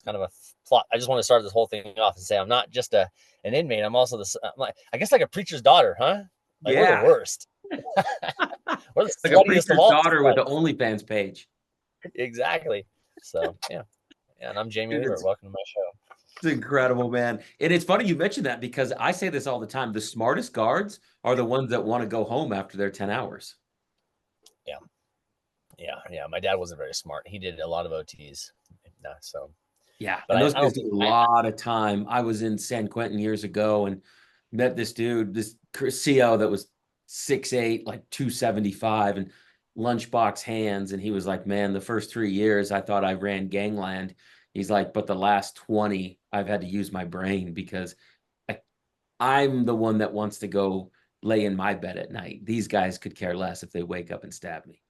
kind of a plot. I just want to start this whole thing off and say I'm not just an inmate. I'm also I'm like, I guess like a preacher's daughter, huh? Like we're the Yeah. worst. We're the Like a sluttiest of preacher's all daughter with sluts. the OnlyFans page. Exactly. So yeah. Yeah, and I'm Jamie Dude, Leibert. Welcome to my show. it's incredible, man. And it's funny you mentioned that because I say this all the time. The smartest guards are the ones that want to go home after their 10 hours. Yeah. Yeah. Yeah. My dad wasn't very smart. He did a lot of OTs. No, so Yeah. but And those I guys don't do think a I lot of time. I was in San Quentin years ago and met this dude, this CO that was 6'8", like 275 and lunchbox hands. And he was like, man, the first 3 years I thought I ran gangland. He's like, but the last 20, I've had to use my brain because I, I'm the one that wants to go lay in my bed at night. These guys could care less if they wake up and stab me.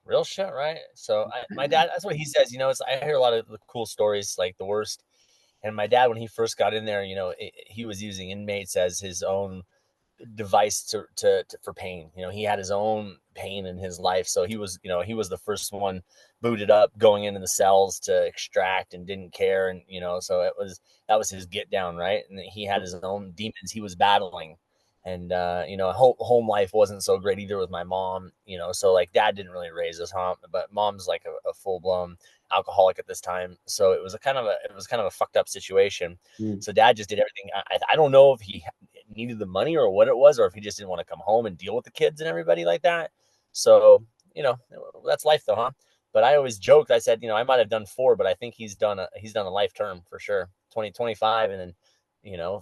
real shit, right? So my dad, that's what he says. It's I hear a lot of the cool stories, like the worst. And my dad, when he first got in there, he was using inmates as his own device to for pain. He had his own pain in his life, so he was the first one booted up, going into the cells to extract, and didn't care. And so that was his get down, right? And he had his own demons he was battling. And home life wasn't so great either with my mom. So like dad didn't really raise us, huh? But mom's like a full-blown alcoholic at this time, so it was kind of a fucked up situation. Mm. So dad just did everything. I don't know if he needed the money or what it was, or if he just didn't want to come home and deal with the kids and everybody like that. So, that's life though, huh? But I always joked, I said, I might have done 4, but I think he's done a life term for sure. 2025, and then,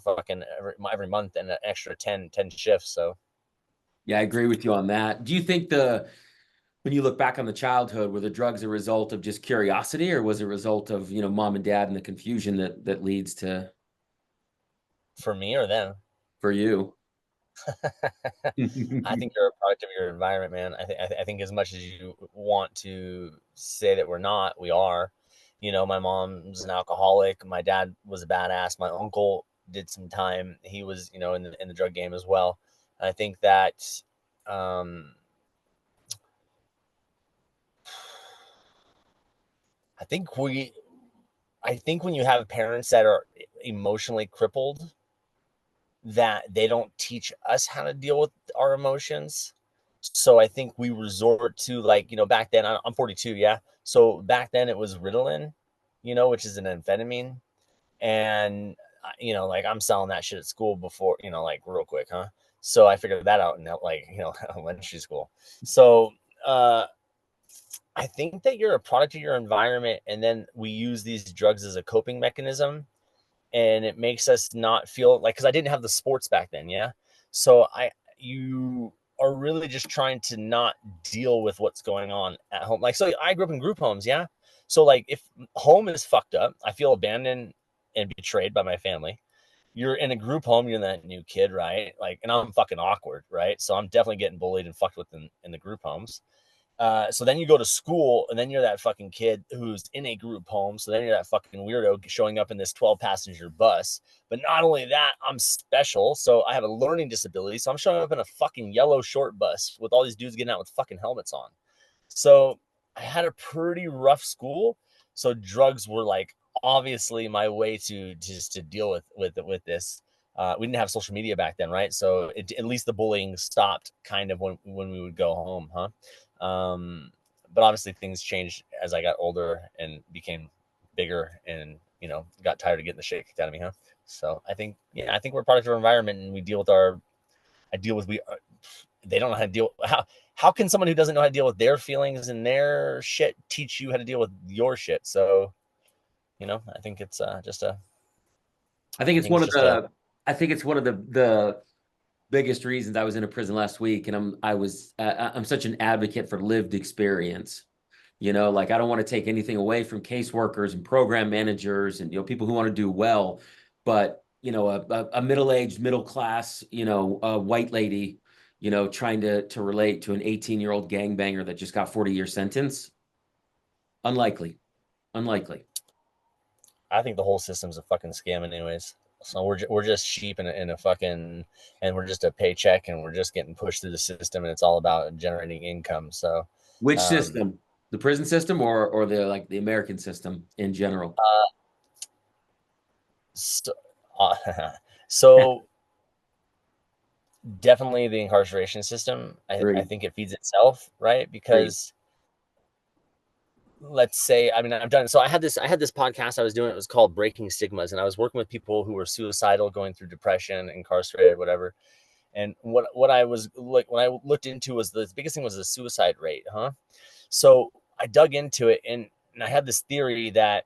fucking every month and an extra 10 shifts. So Yeah, I agree with you on that. Do you think when you look back on the childhood, were the drugs a result of just curiosity or was it a result of, mom and dad and the confusion that leads to for me or them, for you? I think you're a product of your environment, man. I think as much as you want to say that we're not, we are. My mom's an alcoholic. My dad was a badass. My uncle did some time. He was, in the drug game as well. And I think that, um, I think we, I think when you have parents that are emotionally crippled, that they don't teach us how to deal with our emotions. So I think we resort to, like, back then, I'm 42, yeah. So back then it was Ritalin, which is an amphetamine. And, like I'm selling that shit at school before, like real quick, huh? So I figured that out in like, elementary school. So, I think that you're a product of your environment. And then we use these drugs as a coping mechanism, and it makes us not feel like, because I didn't have the sports back then, yeah. So you are really just trying to not deal with what's going on at home. Like, so I grew up in group homes, yeah. So like if home is fucked up, I feel abandoned and betrayed by my family. You're in a group home, you're that new kid, right? Like, and I'm fucking awkward, right? So I'm definitely getting bullied and fucked with in the group homes. So then you go to school, and then you're that fucking kid who's in a group home. So then you're that fucking weirdo showing up in this 12 passenger bus. But not only that, I'm special. So I have a learning disability. So I'm showing up in a fucking yellow short bus with all these dudes getting out with fucking helmets on. So I had a pretty rough school. So drugs were like obviously my way to just to deal with this. We didn't have social media back then, right? So at least the bullying stopped kind of when we would go home, huh? But obviously things changed as I got older and became bigger, and got tired of getting the shit kicked out of me, huh? So I think we're a product of our environment, and we deal with our I deal with we they don't know how to deal. How can someone who doesn't know how to deal with their feelings and their shit teach you how to deal with your shit? So I think it's just a I think I it's think one it's of just a the I think it's one of the biggest reasons I was in a prison last week and I'm such an advocate for lived experience. Like I don't want to take anything away from caseworkers and program managers and people who want to do well, but a middle-aged, middle class, a white lady, trying to relate to an 18-year-old gangbanger that just got 40-year sentence, unlikely, unlikely. I think the whole system's a fucking scam, anyways. So we're just sheep in a fucking, and we're just a paycheck, and we're just getting pushed through the system, and it's all about generating income. So, Which um, system? The prison system or the like the American system in general? So, uh, so definitely the incarceration system. I Agreed. think it feeds itself, right? Agreed. Because let's say, I mean, I've done, so I had this podcast I was doing, it was called Breaking Stigmas, and I was working with people who were suicidal, going through depression, incarcerated, whatever. And what I was like, when I looked into, was the biggest thing was the suicide rate, huh? So I dug into it, and I had this theory that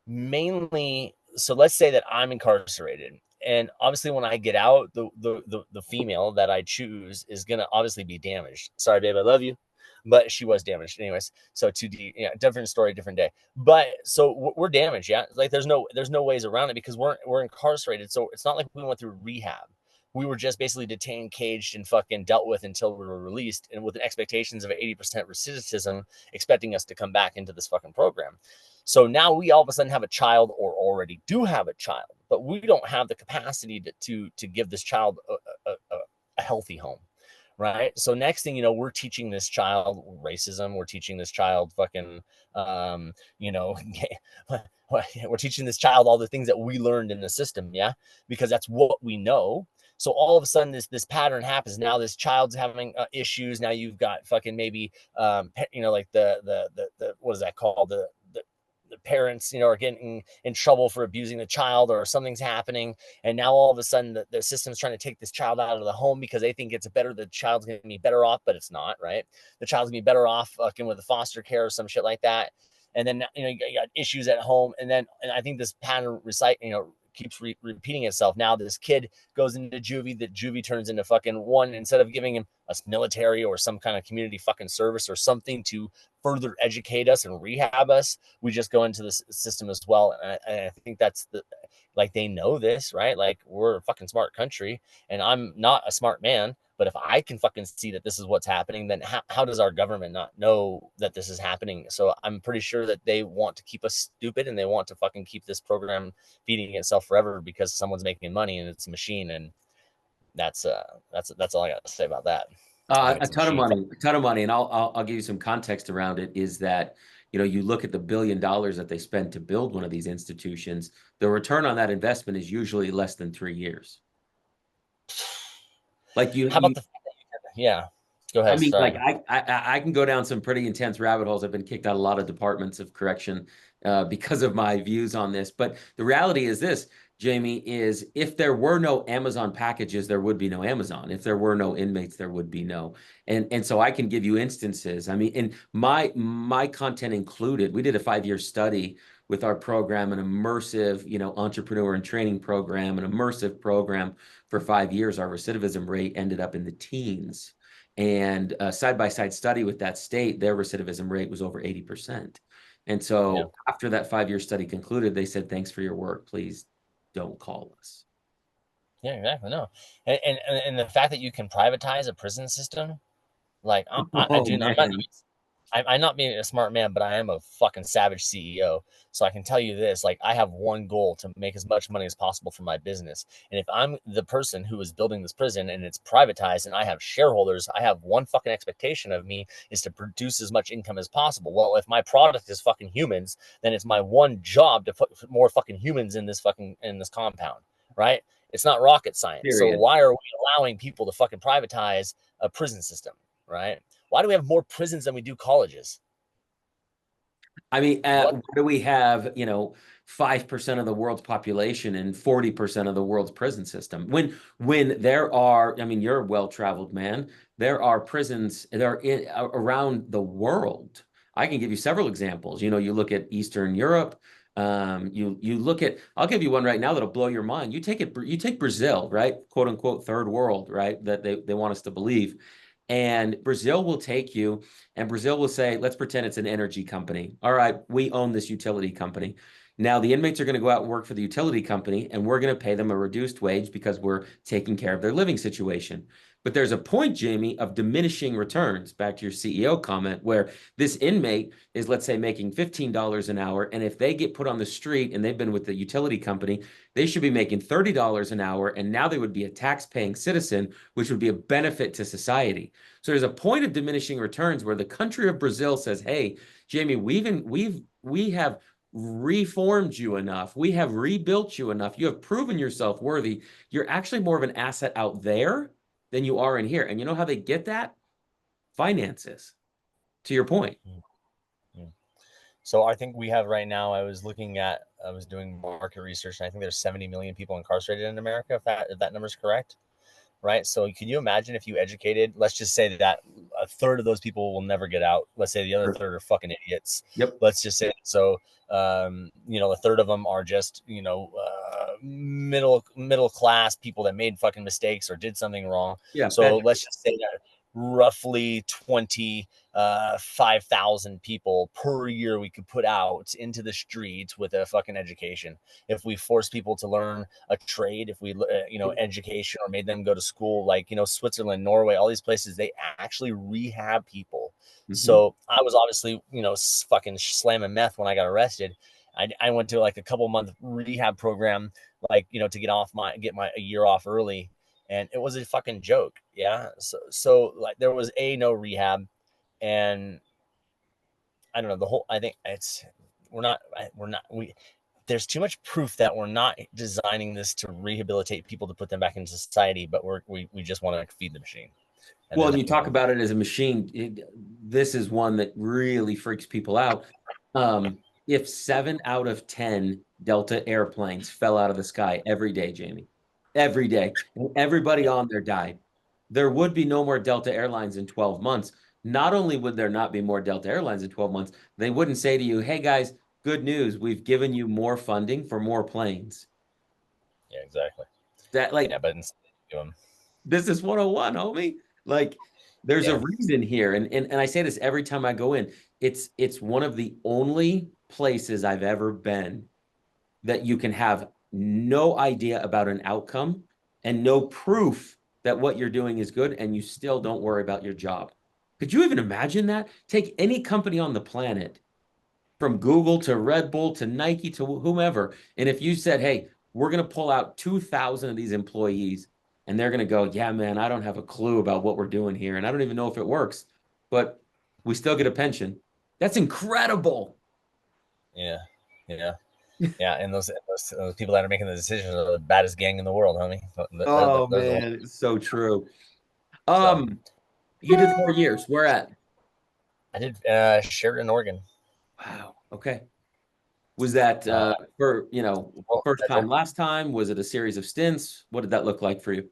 mainly, so let's say that I'm incarcerated, and obviously when I get out, the female that I choose is gonna obviously be damaged. Sorry, babe, I love you, but she was damaged anyways. So 2D, yeah, different story, different day. But so we're damaged, yeah. Like there's no ways around it, because we're incarcerated. So it's not like we went through rehab. We were just basically detained, caged, and fucking dealt with until we were released, and with expectations of 80% recidivism, expecting us to come back into this fucking program. So now we all of a sudden have a child, or already do have a child, but we don't have the capacity to give this child a healthy home, right? So next thing you know, we're teaching this child racism. We're teaching this child fucking, you know, we're teaching this child all the things that we learned in the system, yeah, because that's what we know. So all of a sudden, this pattern happens. Now this child's having issues. Now you've got fucking maybe, you know, like the what is that called, the parents, you know, are getting in trouble for abusing the child, or something's happening. And now all of a sudden the system's trying to take this child out of the home because they think the child's going to be better off, but it's not, right? The child's going to be better off fucking with the foster care or some shit like that. And then, you know, you got issues at home. And I think this pattern keeps repeating itself. Now this kid goes into juvie, that juvie turns into fucking one, instead of giving him a military or some kind of community fucking service or something to further educate us and rehab us, we just go into this system as well. And I think that's like, they know this, right? Like, we're a fucking smart country, and I'm not a smart man, but if I can fucking see that this is what's happening, then how does our government not know that this is happening? So I'm pretty sure that they want to keep us stupid, and they want to fucking keep this program feeding itself forever, because someone's making money and it's a machine. And that's all I got to say about that. I think A it's a ton of machine. money, a ton of money, and I'll give you some context around it. Is that you look at the $1 billion that they spend to build one of these institutions, the return on that investment is usually less than 3 years. Like How about the fact that yeah, go I ahead, mean, like sorry. I can go down some pretty intense rabbit holes. I've been kicked out of a lot of departments of correction because of my views on this. But the reality is this, Jamie, is if there were no Amazon packages, there would be no Amazon. If there were no inmates, there would be no. And so I can give you instances. I mean, and my content included, we did a 5-year study with our program, an immersive, entrepreneur and training program, an immersive program for 5 years. Our recidivism rate ended up in the teens. And a side-by-side study with that state, their recidivism rate was over 80%. And Yeah. so after that 5-year study concluded, they said, thanks for your work. Please don't call us. Yeah, exactly. No, and the fact that you can privatize a prison system, like I Oh, do not, man. I'm not being a smart man, but I am a fucking savage CEO. So I can tell you this, like, I have one goal: to make as much money as possible for my business. And if I'm the person who is building this prison and it's privatized and I have shareholders, I have one fucking expectation of me, is to produce as much income as possible. Well, if my product is fucking humans, then it's my one job to put more fucking humans in this compound, right? It's not rocket science. So Period. why are we allowing people to fucking privatize a prison system, right? Why do we have more prisons than we do colleges? I mean, What? why do we have, 5% of the world's population and 40% of the world's prison system? When there are, I mean, you're a well-traveled man. There are prisons around the world. I can give you several examples. You look at Eastern Europe. You look at, I'll give you one right now that'll blow your mind. You take Brazil, right? Quote unquote, third world, right? That they want us to believe. And Brazil will take you, and Brazil will say, let's pretend it's an energy company. All right, we own this utility company. Now the inmates are going to go out and work for the utility company, and we're going to pay them a reduced wage because we're taking care of their living situation. But there's a point, Jamie, of diminishing returns, back to your CEO comment, where this inmate is, let's say, making $15 an hour. And if they get put on the street and they've been with the utility company, they should be making $30 an hour. And now they would be a tax-paying citizen, which would be a benefit to society. So there's a point of diminishing returns where the country of Brazil says, hey, Jamie, we have reformed you enough. We have rebuilt you enough. You have proven yourself worthy. You're actually more of an asset out there than you are in here. And you know how they get that? Finances, to your point. So I think we have right now, I was doing market research, and I think there's 70 million people incarcerated in America, if that number is correct. Right. So can you imagine if you educated, let's just say that a third of those people will never get out. Let's say the other third are fucking idiots. Yep. Let's just say so. A third of them are just, middle class people that made fucking mistakes or did something wrong. Yeah. So let's just say that roughly 25,000 people per year we could put out into the streets with a fucking education. If we force people to learn a trade, if we education, or made them go to school, like Switzerland, Norway, all these places, they actually rehab people. So I was obviously fucking slamming meth when I got arrested. I went to like a couple month rehab program, like to get a year off early, and it was a fucking joke. Yeah. So like there was no rehab, and I don't know, I think there's too much proof that we're not designing this to rehabilitate people to put them back into society, but we just want to feed the machine. Well, and you talk about it as a machine. This is one that really freaks people out. If 7 out of 10 Delta airplanes fell out of the sky every day, Jamie, every day, and everybody on there died, there would be no more Delta Airlines in 12 months. Not only would there not be more Delta Airlines in 12 months, they wouldn't say to you, hey, guys, good news, we've given you more funding for more planes. Yeah, exactly. That, like, yeah, but this is 101, homie. Like, there's a reason here. And I say this every time I go in. It's one of the only places I've ever been that you can have no idea about an outcome and no proof that what you're doing is good, and you still don't worry about your job. Could you even imagine that? Take any company on the planet, from Google to Red Bull to Nike to whomever, and if you said, hey, we're going to pull out 2,000 of these employees, and they're going to go, yeah, man, I don't have a clue about what we're doing here, and I don't even know if it works, but we still get a pension. That's incredible. Yeah. And those people that are making the decisions are the baddest gang in the world, homie. Man, it's so true. You did 4 years. Where at? I did Sheridan, Oregon. Wow. Okay. Was that first time, last time? Was it a series of stints? What did that look like for you?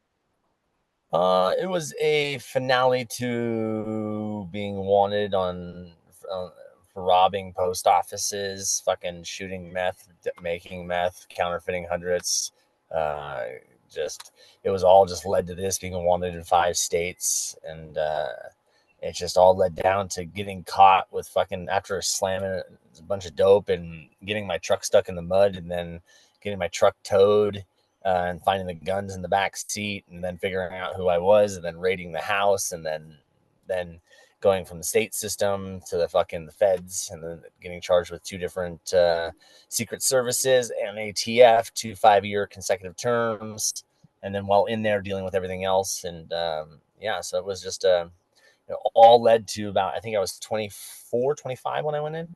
It was a finale to being wanted for robbing post offices, fucking shooting meth, making meth, counterfeiting hundreds. It was all just led to this being wanted in 5 states, and it just all led down to getting caught with fucking, after slamming a bunch of dope and getting my truck stuck in the mud, and then getting my truck towed, and finding the guns in the back seat, and then figuring out who I was, and then raiding the house, and then going from the state system to the feds, and then getting charged with 2 different secret services and ATF, 2 5-year consecutive terms, and then while in there dealing with everything else. And so it was just all led to about, I think I was 24, 25 when I went in.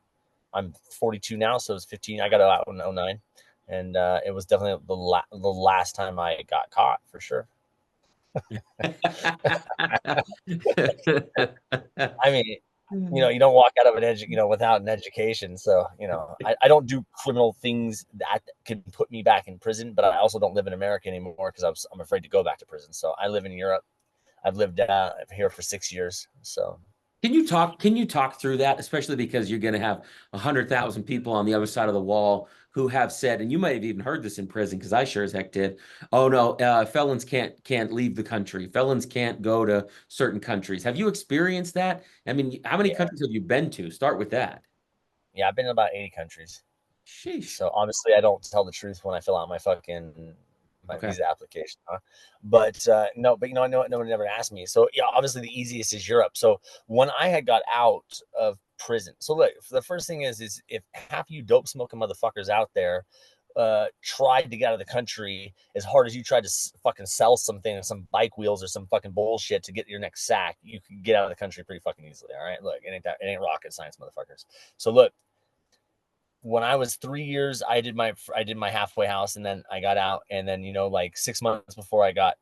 I'm 42 now, so it was 15. I got out in 09. And it was definitely the last time I got caught, for sure. I mean, you don't walk out of without an education. So, I don't do criminal things that could put me back in prison, but I also don't live in America anymore because I'm afraid to go back to prison. So I live in Europe. I've lived here for 6 years. So Can you talk through that, especially because you're going to have 100,000 people on the other side of the wall who have said, and you might have even heard this in prison, because I sure as heck did. Oh no, felons can't leave the country. Felons can't go to certain countries. Have you experienced that? I mean, how many countries have you been to? Start with that. Yeah, I've been in about 80 countries. Sheesh. So obviously I don't tell the truth when I fill out my fucking my Okay. visa application, huh? But no, but no one ever asked me. So yeah, obviously the easiest is Europe. So when I had got out of prison, so look, the first thing is if half you dope smoking motherfuckers out there tried to get out of the country as hard as you tried to fucking sell something, some bike wheels or some fucking bullshit to get your next sack, you can get out of the country pretty fucking easily. All right, look, it ain't rocket science, motherfuckers. So look, when I was 3 years, I did my halfway house, and then I got out, and then like 6 months before I got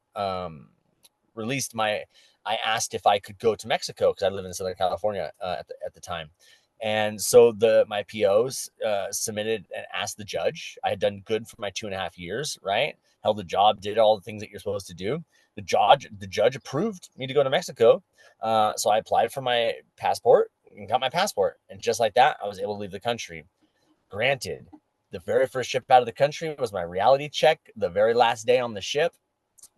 released, I asked if I could go to Mexico because I live in Southern California at the time, and so my POs submitted and asked the judge. I had done good for my 2.5 years, right? Held a job, did all the things that you're supposed to do. The judge approved me to go to Mexico, so I applied for my passport and got my passport, and just like that, I was able to leave the country. Granted, the very first ship out of the country was my reality check. The very last day on the ship,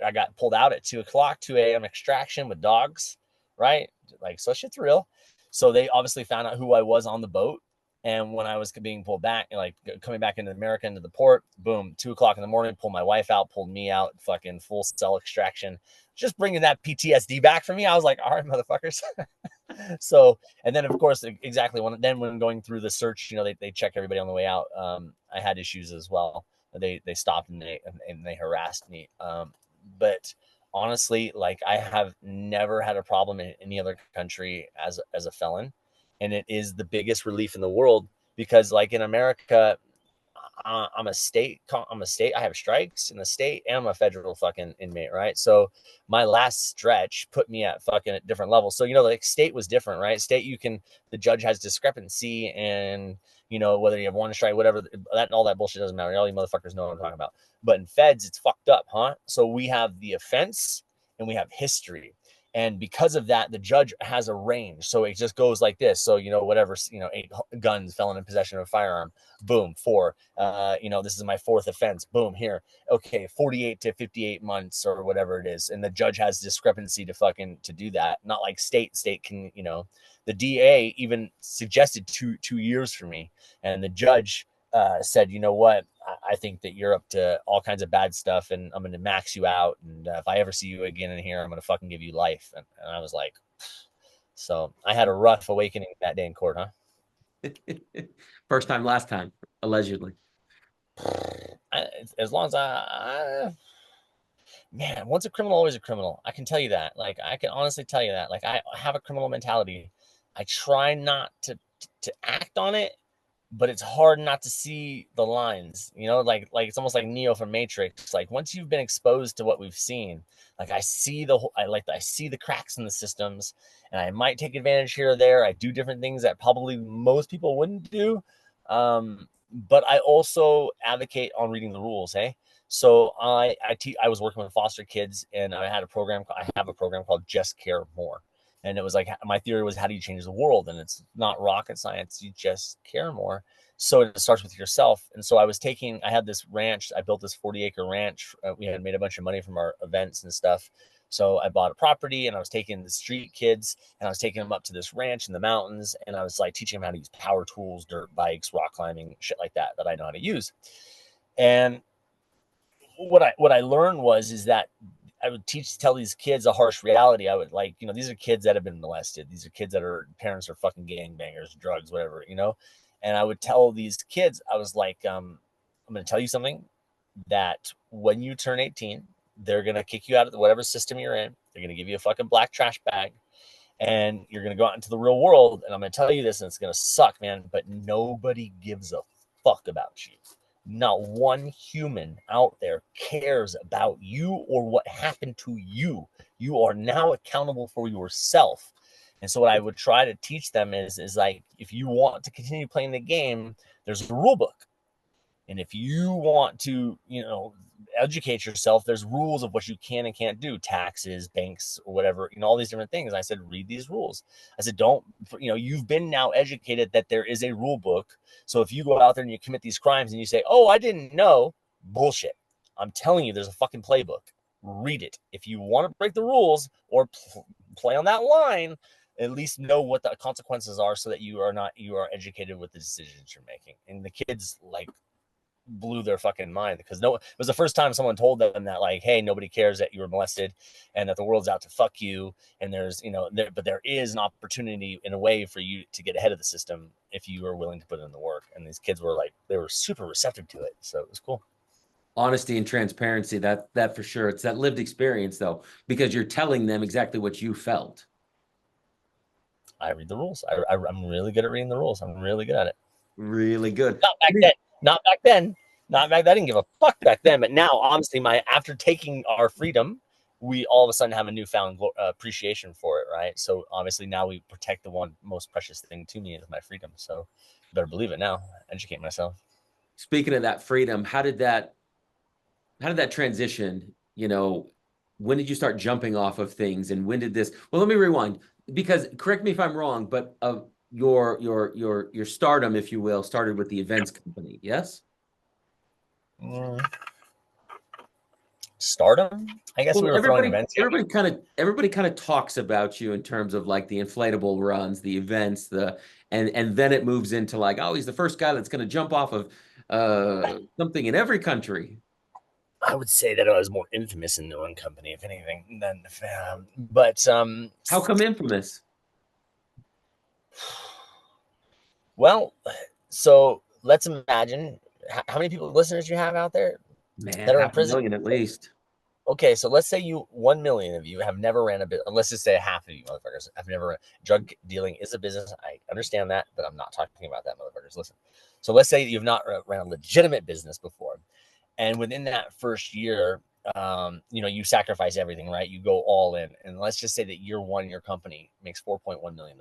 I got pulled out at 2 o'clock, 2 a.m. extraction with dogs, right? Like, so shit's real. So they obviously found out who I was on the boat. And when I was being pulled back, like coming back into America, into the port, boom, 2 o'clock in the morning, pulled my wife out, pulled me out, fucking full cell extraction, just bringing that PTSD back for me. I was like, all right, motherfuckers. So, and then of course, exactly when going through the search, they check everybody on the way out. I had issues as well. They stopped and they harassed me. But honestly, like, I have never had a problem in any other country as a felon, and it is the biggest relief in the world because, like, in America, I'm a state. I have strikes in the state, and I'm a federal fucking inmate, right? So my last stretch put me at fucking at different levels. So like state was different, right? State, the judge has discrepancy, and whether you have one strike, whatever, that all that bullshit doesn't matter. All you motherfuckers know what I'm talking about. But in feds, it's fucked up, huh? So we have the offense and we have history. And because of that, the judge has a range. So it just goes like this. So, whatever, 8 guns, felon in possession of a firearm, boom, 4. This is my 4th offense, boom, here. Okay, 48 to 58 months or whatever it is. And the judge has discrepancy to do that. Not like state can, the DA even suggested two years for me. And the judge said, you know what? I think that you're up to all kinds of bad stuff, and I'm going to max you out. And if I ever see you again in here, I'm going to fucking give you life. And I was like, so I had a rough awakening that day in court, huh? First time, last time, allegedly. As long as man, once a criminal, always a criminal. I can tell you that. Like, I can honestly tell you that. Like, I have a criminal mentality. I try not to act on it, but it's hard not to see the lines, like it's almost like Neo from Matrix. Like, once you've been exposed to what we've seen, like, I see the cracks in the systems, and I might take advantage here or there. I do different things that probably most people wouldn't do. But I also advocate on reading the rules. Hey, so I was working with foster kids, and I have a program called Just Care More. And it was like, my theory was, how do you change the world? And it's not rocket science. You just care more. So it starts with yourself. And so I had this ranch. I built this 40-acre ranch. We had made a bunch of money from our events and stuff. So I bought a property, and I was taking the street kids, and I was taking them up to this ranch in the mountains. And I was like teaching them how to use power tools, dirt bikes, rock climbing, shit like that I know how to use. And what I learned is that I would tell these kids a harsh reality. I would, like, these are kids that have been molested. These are kids that parents are fucking gangbangers, drugs, whatever, And I would tell these kids, I was like, I'm going to tell you something, that when you turn 18, they're going to kick you out of whatever system you're in. They're going to give you a fucking black trash bag, and you're going to go out into the real world. And I'm going to tell you this, and it's going to suck, man, but nobody gives a fuck about you. Not one human out there cares about you or what happened to you. You are now accountable for yourself. And so what I would try to teach them is like, if you want to continue playing the game, there's a rule book. And if you want to, educate yourself, there's rules of what you can and can't do, taxes, banks, or whatever, all these different things. I said, read these rules. I said, don't, you've been now educated that there is a rule book. So if you go out there and you commit these crimes and you say, oh, I didn't know, bullshit. I'm telling you, there's a fucking playbook. Read it. If you want to break the rules or play on that line, at least know what the consequences are, so that you are educated with the decisions you're making. And the kids, like, blew their fucking mind, because it was the first time someone told them that, like, hey, nobody cares that you were molested and that the world's out to fuck you, and there's, but there is an opportunity in a way for you to get ahead of the system if you are willing to put in the work. And these kids were like, they were super receptive to it, so it was cool. Honesty and transparency, that for sure. It's that lived experience though, because you're telling them exactly what you felt. I read the rules. I'm really good at reading the rules. I'm really good at it. Really good. Not back then. Not back then. Not back then. I didn't give a fuck back then. But now, honestly, after taking our freedom, we all of a sudden have a newfound appreciation for it, right? So obviously now we protect the one most precious thing to me is my freedom. So better believe it now. Educate myself. Speaking of that freedom, how did that transition? When did you start jumping off of things, and when did this? Well, let me rewind, because correct me if I'm wrong, but your stardom, if you will, started with the events company. Yes. Stardom, I guess. Well, we were throwing events. Everybody kind of talks about you in terms of like the inflatable runs, the events, and then it moves into like, oh, he's the first guy that's going to jump off of something in every country. I would say that I was more infamous in the run company, if anything, than but how come infamous? Well, so let's imagine how many listeners you have out there. Man, that are in prison. 500,000 at least. Okay, so let's say 1 million of you have never ran a business. Let's just say half of you motherfuckers have never ran. Drug dealing is a business. I understand that, but I'm not talking about that, motherfuckers. Listen. So let's say you've not ran a legitimate business before. And within that first year, you sacrifice everything, right? You go all in. And let's just say that year one, your company makes $4.1 million.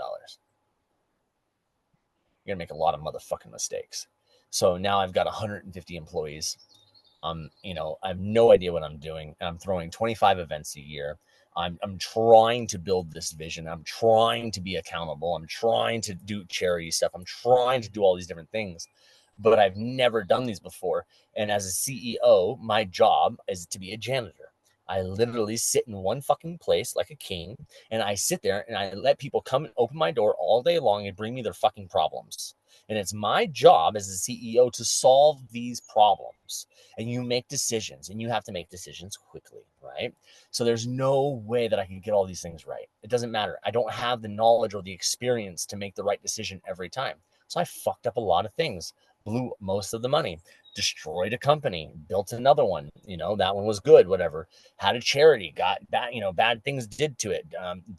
You're going to make a lot of motherfucking mistakes. So now I've got 150 employees. I have no idea what I'm doing. I'm throwing 25 events a year. I'm trying to build this vision. I'm trying to be accountable. I'm trying to do charity stuff. I'm trying to do all these different things, but I've never done these before. And as a CEO, my job is to be a janitor. I literally sit in one fucking place like a king, and I sit there and I let people come and open my door all day long and bring me their fucking problems. And it's my job as a CEO to solve these problems. And you make decisions, and you have to make decisions quickly, right? So there's no way that I can get all these things right. It doesn't matter. I don't have the knowledge or the experience to make the right decision every time. So I fucked up a lot of things, blew most of the money, destroyed a company, built another one. That one was good, whatever. Had a charity, got bad, bad things did to it.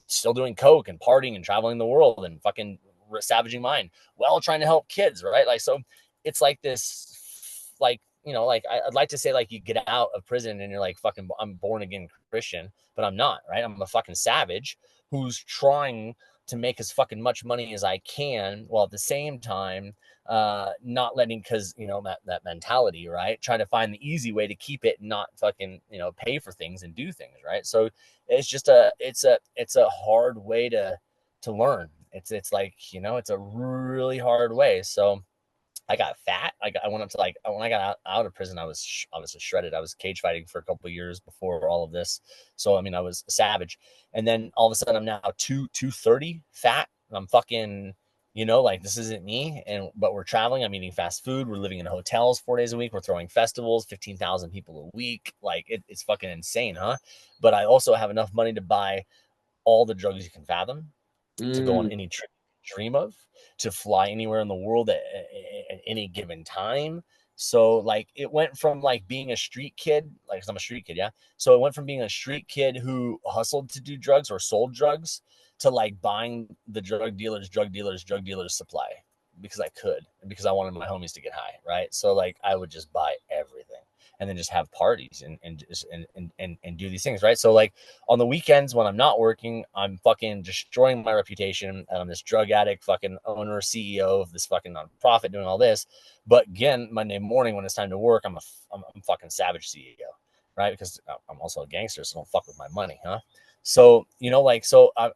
Still doing coke and partying and traveling the world and fucking savaging mine while trying to help kids, right? Like, so it's like this, like, I'd like to say like you get out of prison and you're like, fucking, I'm born again Christian, but I'm not, right? I'm a fucking savage who's trying to make as fucking much money as I can, while at the same time not letting, because that mentality, right? Trying to find the easy way to keep it and not fucking pay for things and do things, right? So it's just it's a hard way to learn. It's like, it's a really hard way. So I got fat. I went up to, like, when I got out of prison, I was shredded. I was cage fighting for a couple of years before all of this. So, I mean, I was a savage. And then all of a sudden I'm now 230 fat. And I'm fucking, like, this isn't me. But we're traveling. I'm eating fast food. We're living in hotels 4 days a week. We're throwing festivals, 15,000 people a week. Like, it's fucking insane, huh? But I also have enough money to buy all the drugs you can fathom, to go on any trip dream of, to fly anywhere in the world at any given time. So, like, it went from like being a street kid, like, 'cause I'm a street kid, yeah. So it went from being a street kid who hustled to do drugs or sold drugs to like buying the drug dealers supply, because I could, and because I wanted my homies to get high, right? So like I would just buy everything and then just have parties and do these things, right? So like on the weekends when I'm not working, I'm fucking destroying my reputation, and I'm this drug addict, fucking owner, CEO of this fucking nonprofit doing all this. But again, Monday morning when it's time to work, I'm fucking savage CEO, right? Because I'm also a gangster, so don't fuck with my money, huh? So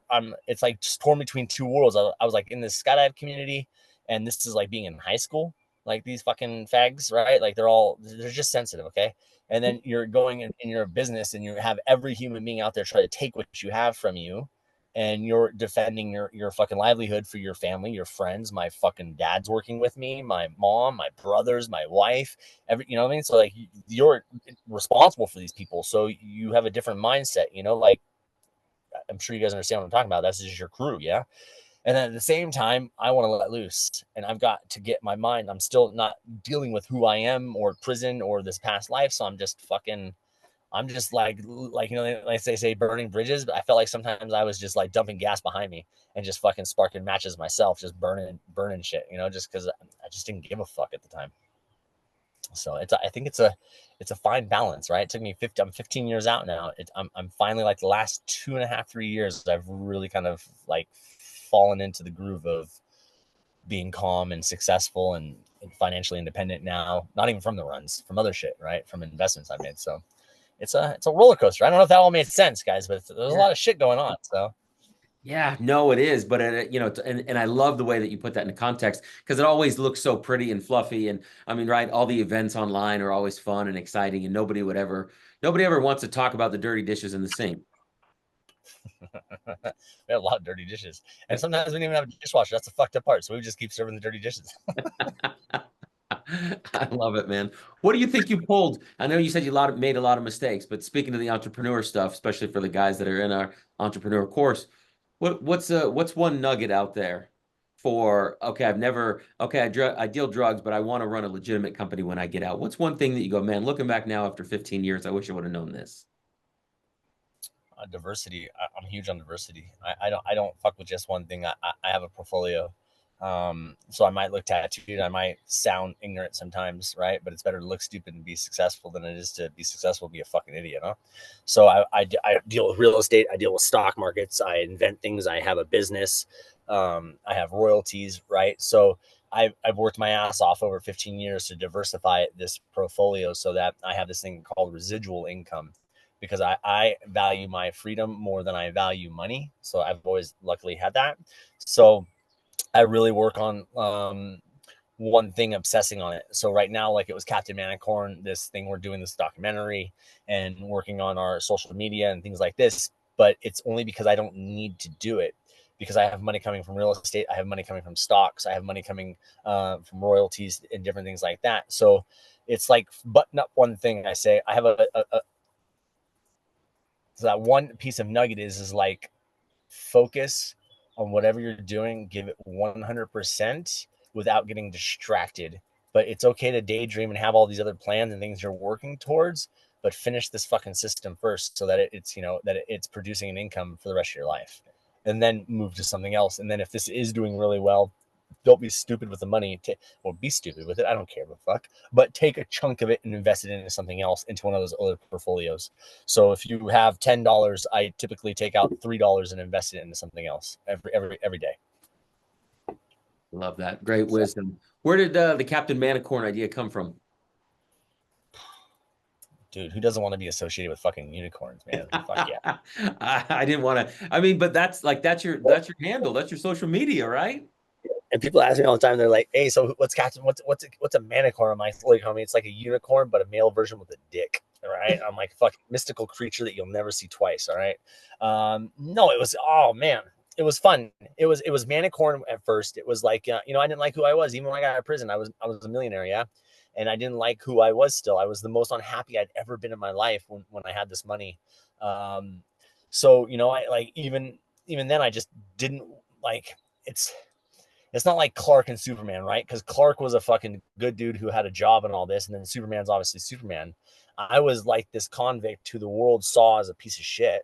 I'm it's like just torn between two worlds. I was like in this skydive community, and this is like being in high school. Like these fucking fags, right? Like they're just sensitive, okay? And then you're going in your business, and you have every human being out there try to take what you have from you and you're defending your fucking livelihood for your family, your friends. My fucking dad's working with me, my mom, my brothers, my wife, you know what I mean? So like you're responsible for these people. So you have a different mindset, you know, like I'm sure you guys understand what I'm talking about. That's just your crew. Yeah. And then at the same time, I want to let loose, and I've got to get my mind. I'm still not dealing with who I am or prison or this past life. So I'm just like, you know, like they say burning bridges, but I felt like sometimes I was just like dumping gas behind me and just fucking sparking matches myself, just burning shit, you know, just because I just didn't give a fuck at the time. So I think it's a fine balance, right? It took me I'm 15 years out now. I'm finally like the last 2.5, 3 years, I've really kind of like fallen into the groove of being calm and successful and financially independent now, not even from the runs, from other shit, right? From investments I made. So it's a roller coaster. I don't know if that all made sense, guys, but there's a lot of shit going on. So Yeah, no, it is. But, you know, and I love the way that you put that into context because it always looks so pretty and fluffy. And I mean, right, all the events online are always fun and exciting, and nobody ever wants to talk about the dirty dishes in the sink. we have a lot of dirty dishes. And sometimes we don't even have a dishwasher. That's the fucked up part. So we just keep serving the dirty dishes. I love it, man. What do you think you pulled? I know you said made a lot of mistakes, but speaking of the entrepreneur stuff, especially for the guys that are in our entrepreneur course, what's one nugget out there for, okay, I deal drugs, but I want to run a legitimate company when I get out. What's one thing that you go, man, looking back now after 15 years, I wish I would have known this. Diversity. I'm huge on diversity. I don't fuck with just one thing. I have a portfolio. So I might look tattooed. I might sound ignorant sometimes, right? But it's better to look stupid and be successful than it is to be successful and be a fucking idiot, huh? So I deal with real estate. I deal with stock markets. I invent things. I have a business. I have royalties, right? So I've worked my ass off over 15 years to diversify this portfolio so that I have this thing called residual income because I value my freedom more than I value money. So I've always luckily had that. So I really work on one thing, obsessing on it. So right now, like it was Captain Manicorn, this thing we're doing this documentary and working on our social media and things like this. But it's only because I don't need to do it because I have money coming from real estate. I have money coming from stocks. I have money coming from royalties and different things like that. So it's like button up one thing. I say I have so that one piece of nugget is like focus on whatever you're doing, give it 100% without getting distracted. But it's okay to daydream and have all these other plans and things you're working towards, but finish this fucking system first so that it's, you know, that it's producing an income for the rest of your life. And then move to something else. And then if this is doing really well, don't be stupid with the money. Well, be stupid with it. I don't care what the fuck. But take a chunk of it and invest it into something else, into one of those other portfolios. So if you have $10, I typically take out $3 and invest it into something else every day. Love that. Great wisdom. Where did the Captain Manicorn idea come from? Dude, who doesn't want to be associated with fucking unicorns, man? Fuck yeah. I didn't want to. I mean, but that's your handle. That's your social media, right? And people ask me all the time, they're like, "Hey, so what's Captain? What's a manicorn?" I'm like, homie, it's like a unicorn, but a male version with a dick. All right. I'm like, fuck, mystical creature that you'll never see twice. All right. No, it was, oh man, it was fun. It was manicorn at first. It was like, you know, I didn't like who I was. Even when I got out of prison, I was a millionaire. Yeah. And I didn't like who I was still. I was the most unhappy I'd ever been in my life when I had this money. Um, so, you know, I like, even then I just didn't like, it's not like Clark and Superman, right? Because Clark was a fucking good dude who had a job and all this, and then Superman's obviously Superman. I was like this convict who the world saw as a piece of shit,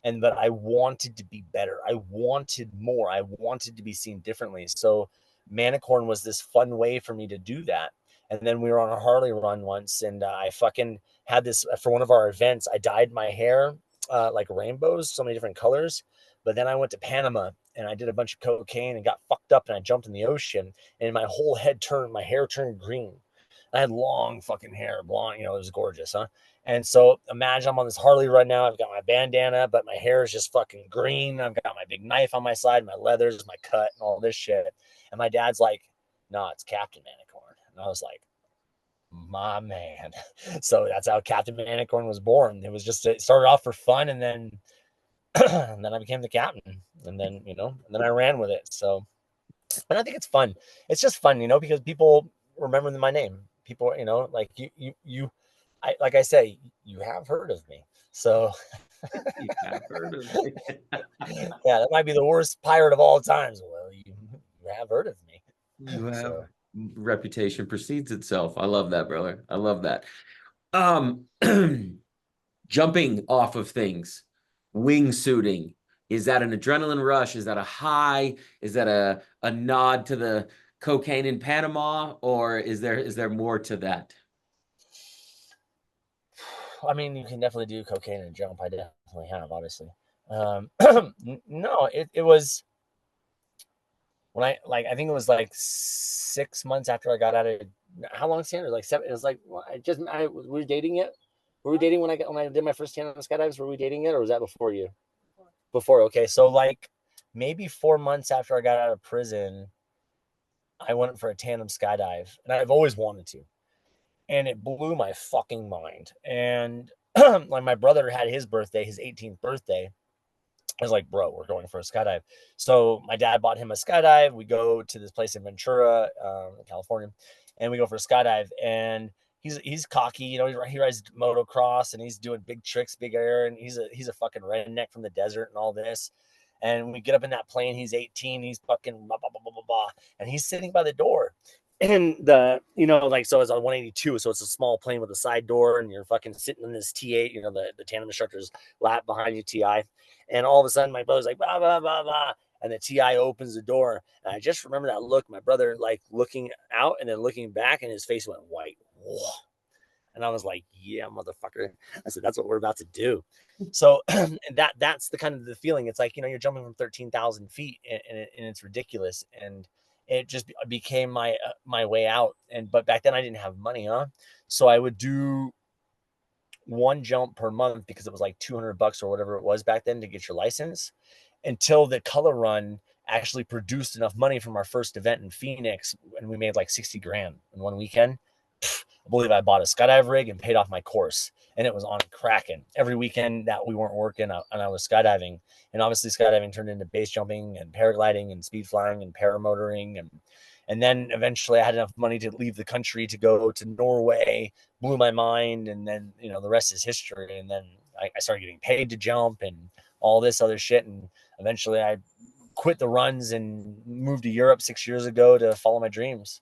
but I wanted to be better. I wanted more. I wanted to be seen differently. So Manicorn was this fun way for me to do that. And then we were on a Harley run once, and I fucking had this for one of our events. I dyed my hair like rainbows, so many different colors. But then I went to Panama and I did a bunch of cocaine and got fucked up, and I jumped in the ocean, and my whole my hair turned green. I had long fucking hair, blonde, you know, it was gorgeous, huh? And so imagine I'm on this Harley right now. I've got my bandana, but my hair is just fucking green. I've got my big knife on my side, my leathers, my cut, and all this shit. And my dad's like, "No, it's Captain Manicorn." And I was like, "My man." So that's how Captain Manicorn was born. It started off for fun, and then And then I became the captain, and then, and then I ran with it. So, and I think it's fun. It's just fun, because people remember my name. People, like like I say, you have heard of me. So You have heard of it. yeah, that might be the worst pirate of all times. Well, you have heard of me. You have So reputation precedes itself. I love that, brother. I love that. Jumping off of things, wingsuiting. Is that an adrenaline rush? Is that a high? Is that a nod to the cocaine in Panama? Or is there more to that? I mean, you can definitely do cocaine and jump. I definitely have, obviously. No, it was when I think it was like 6 months after I got out of, how long, Sandra? Like 7. It was like, well, we were dating it. Were we dating when I did my first tandem skydives? Were we dating it, or was that before you? Before. Okay, so like maybe 4 months after I got out of prison, I went for a tandem skydive, and I've always wanted to, and it blew my fucking mind. And like my brother had his birthday, his 18th birthday. I was like, bro, we're going for a skydive. So my dad bought him a skydive. We go to this place in Ventura, California, and we go for a skydive. And he's cocky, he rides motocross and he's doing big tricks, big air, and he's a fucking redneck from the desert and all this. And we get up in that plane. He's 18. He's fucking blah, blah, blah, blah, blah, blah. And he's sitting by the door. And like, so it's on 182. So it's a small plane with a side door, and you're fucking sitting in this T8, the tandem instructor's lap behind you, TI. And all of a sudden, my brother's like, blah, blah, blah, blah. And the TI opens the door. And I just remember that look, my brother like looking out and then looking back, and his face went white. Whoa. And I was like, yeah, motherfucker. I said, that's what we're about to do. So that's the kind of the feeling. It's like, you're jumping from 13,000 feet, and it's ridiculous. And it just became my way out. But back then I didn't have money, so I would do one jump per month, because it was like $200 or whatever it was back then to get your license, until the color run actually produced enough money from our first event in Phoenix, and we made like 60 grand in one weekend. I believe I bought a skydive rig and paid off my course, and it was on cracking every weekend that we weren't working, and I was skydiving. And obviously skydiving turned into base jumping and paragliding and speed flying and paramotoring, and then eventually I had enough money to leave the country to go to Norway. Blew my mind, and then the rest is history. And then I started getting paid to jump and all this other shit, and eventually I quit the runs and moved to Europe 6 years ago to follow my dreams.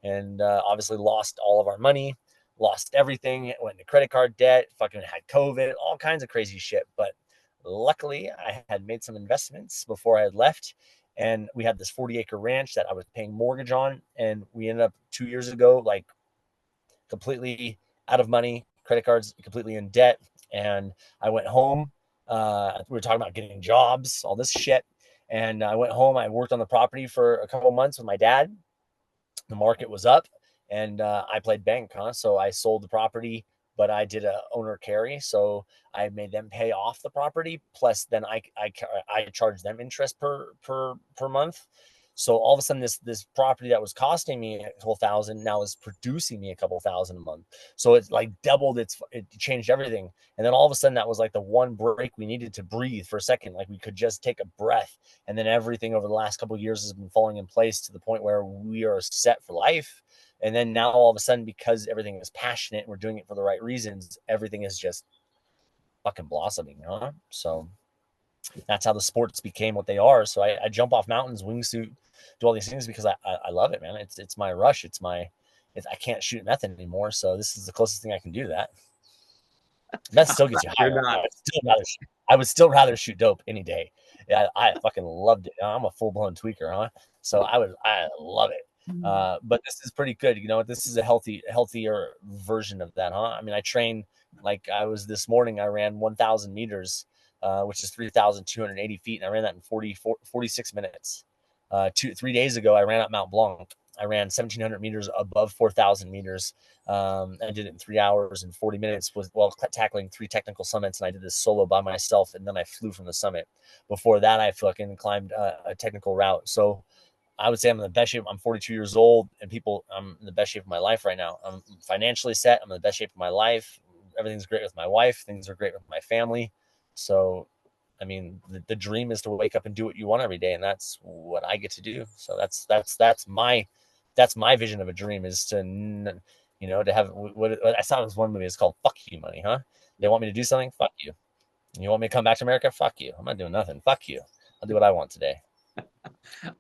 And obviously lost all of our money, lost everything, went into credit card debt, fucking had COVID, all kinds of crazy shit. But luckily I had made some investments before I had left, and we had this 40-acre ranch that I was paying mortgage on, and we ended up 2 years ago like completely out of money, credit cards completely in debt. And I went home. We were talking about getting jobs, all this shit. And I went home. I worked on the property for a couple of months with my dad. The market was up, and I played bank, so I sold the property, but I did a owner carry, so I made them pay off the property, plus then I charged them interest per month. So all of a sudden, this property that was costing me a couple thousand now is producing me a couple thousand a month. So it's like doubled. It changed everything. And then all of a sudden, that was like the one break we needed to breathe for a second. Like we could just take a breath. And then everything over the last couple of years has been falling in place to the point where we are set for life. And then now all of a sudden, because everything is passionate and we're doing it for the right reasons, everything is just fucking blossoming, So that's how the sports became what they are. So I jump off mountains, wingsuit, do all these things because I love it, man. It's my rush. I can't shoot meth anymore. So this is the closest thing I can do to that. Meth still gets you higher. I would still rather shoot dope any day. Yeah, I fucking loved it. I'm a full blown tweaker, So I love it. But this is pretty good. This is a healthier version of that, I mean, I train like I was this morning. I ran 1,000 meters, which is 3,280 feet, and I ran that in 46 minutes. 3 days ago, I ran up Mount Blanc. I ran 1,700 meters above 4,000 meters. I did it in 3 hours and 40 minutes while tackling 3 technical summits. And I did this solo by myself, and then I flew from the summit. Before that, I fucking climbed a technical route. So I would say I'm in the best shape. I'm 42 years old, and I'm in the best shape of my life right now. I'm financially set. I'm in the best shape of my life. Everything's great with my wife. Things are great with my family. So I mean, the dream is to wake up and do what you want every day, and that's what I get to do. So that's my vision of a dream, is to, to have what I saw this one movie. It's called "Fuck You Money," huh? They want me to do something. Fuck you. You want me to come back to America? Fuck you. I'm not doing nothing. Fuck you. I'll do what I want today.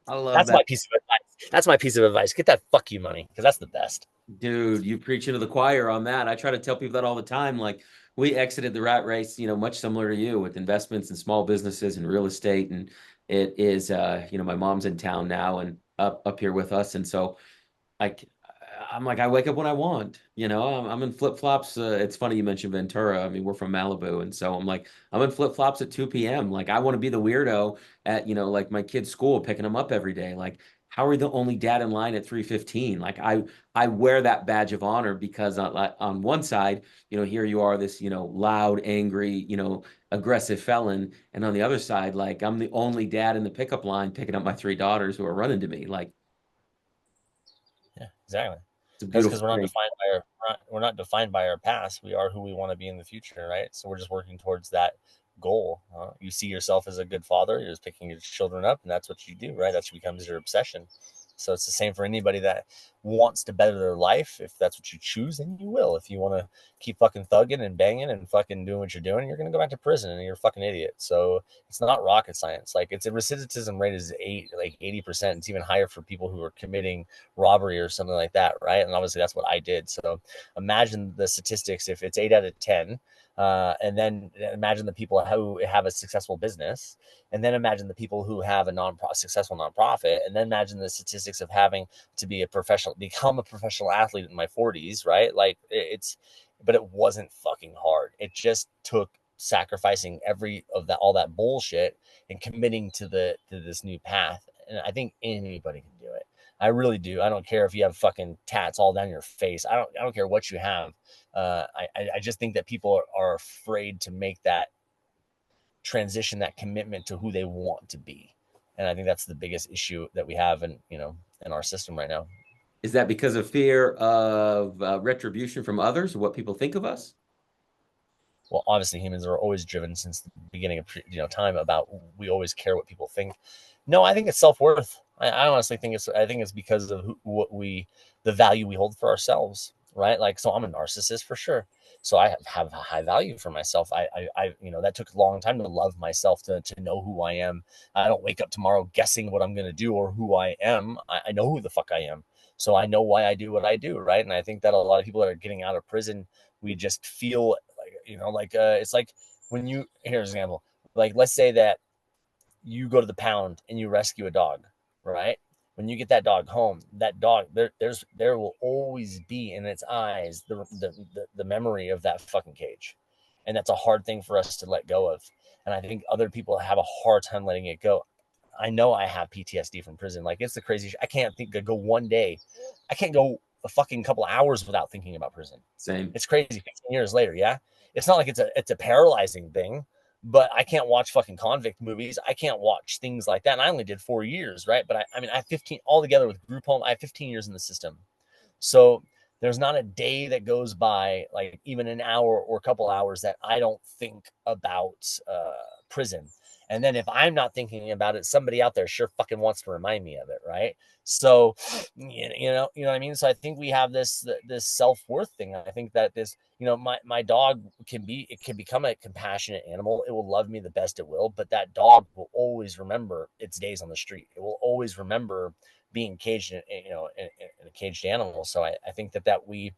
I love That's that. my piece of advice. That's my piece of advice. Get that fuck you money, because that's the best. Dude, you preach into the choir on that. I try to tell people that all the time. Like, we exited the rat race, much similar to you, with investments in small businesses and real estate. And it is, my mom's in town now and up here with us. And so like, I'm like, I wake up when I want, I'm in flip flops. It's funny you mentioned Ventura. I mean, we're from Malibu. And so I'm like, I'm in flip flops at 2 p.m. Like, I want to be the weirdo at, like my kid's school, picking them up every day. Like, how are you the only dad in line at 3:15? Like, I wear that badge of honor because on one side, here you are, this, loud, angry, aggressive felon. And on the other side, like, I'm the only dad in the pickup line picking up my 3 daughters who are running to me. Like, Yeah, exactly. it's a That's beautiful because we're not thing. defined by we're not defined by our past. We are who we want to be in the future, right? So we're just working towards that goal. You see yourself as a good father. You're just picking your children up, and that's what you do, right? That becomes your obsession. So it's the same for anybody that wants to better their life. If that's what you choose, then you will. If you want to keep fucking thugging and banging and fucking doing what you're doing, you're gonna go back to prison, and you're a fucking idiot. So it's not rocket science. Like, it's a recidivism rate is 80%. It's even higher for people who are committing robbery or something like that, right? And obviously that's what I did. So imagine the statistics if it's 8 out of 10, and then imagine the people who have a successful business, and then imagine the people who have a successful nonprofit, and then imagine the statistics of having to become a professional athlete in my 40s, right? Like, but it wasn't fucking hard. It just took sacrificing all that bullshit and committing to this new path. And I think anybody can do it. I really do. I don't care if you have fucking tats all down your face. I don't care what you have. I just think that people are afraid to make that transition, that commitment to who they want to be. And I think that's the biggest issue that we have in our system right now. Is that because of fear of retribution from others or what people think of us? Well, obviously humans are always driven since the beginning of time about, we always care what people think. No, I think it's self-worth. I honestly think it's because of the value we hold for ourselves, right? Like, so I'm a narcissist for sure. So I have a high value for myself. That took a long time to love myself, to know who I am. I don't wake up tomorrow guessing what I'm going to do or who I am. I know who the fuck I am. So I know why I do what I do, right? And I think that a lot of people that are getting out of prison, we just feel it's like, here's an example. Like, let's say that you go to the pound and you rescue a dog, right? When you get that dog home, that dog, there will always be in its eyes the memory of that fucking cage. And that's a hard thing for us to let go of. And I think other people have a hard time letting it go. I know I have PTSD from prison. Like, it's the crazy I can't go one day. I can't go a fucking couple hours without thinking about prison. Same. It's crazy. 15 years later, yeah. It's not like it's a paralyzing thing, but I can't watch fucking convict movies. I can't watch things like that. And I only did 4 years, right? But I mean, I have 15 altogether with group home. I have 15 years in the system. So there's not a day that goes by, like even an hour or a couple hours, that I don't think about prison. And then if I'm not thinking about it, somebody out there sure fucking wants to remind me of it, right? So, what I mean. So I think we have this self worth thing. I think that my dog it can become a compassionate animal. It will love me the best it will, but that dog will always remember its days on the street. It will always remember being caged in a caged animal. So I think that we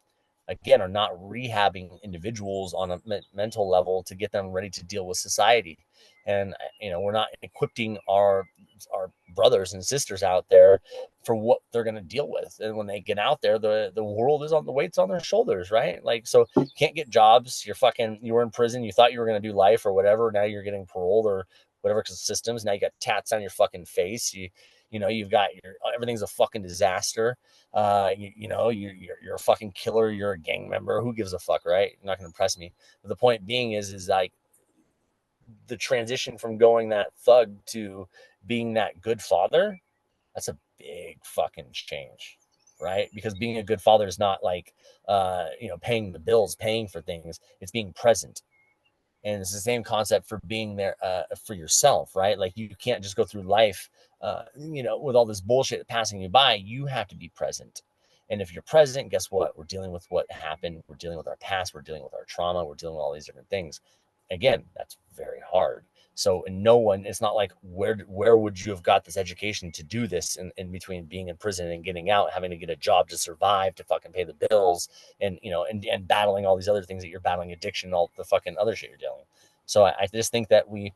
again are not rehabbing individuals on a mental level to get them ready to deal with society. And we're not equipping our brothers and sisters out there for what they're going to deal with. And when they get out there, the world is on the weight's on their shoulders, right? Like, so you can't get jobs. You were in prison, you thought you were going to do life or whatever, now you're getting paroled or whatever systems. Now you got tats on your fucking face. You've got everything's a fucking disaster. You're a fucking killer. You're a gang member. Who gives a fuck, right? You're not going to impress me. But the point being is like the transition from going that thug to being that good father. That's a big fucking change, right? Because being a good father is not like, paying the bills, paying for things. It's being present. And it's the same concept for being there for yourself, right? Like you can't just go through life, with all this bullshit passing you by. You have to be present. And if you're present, guess what? We're dealing with what happened. We're dealing with our past. We're dealing with our trauma. We're dealing with all these different things. Again, that's very hard. So, and no one, it's not like where would you have got this education to do this in between being in prison and getting out, having to get a job to survive, to fucking pay the bills, and battling all these other things that you're battling, addiction, all the fucking other shit you're dealing with. So I just think that we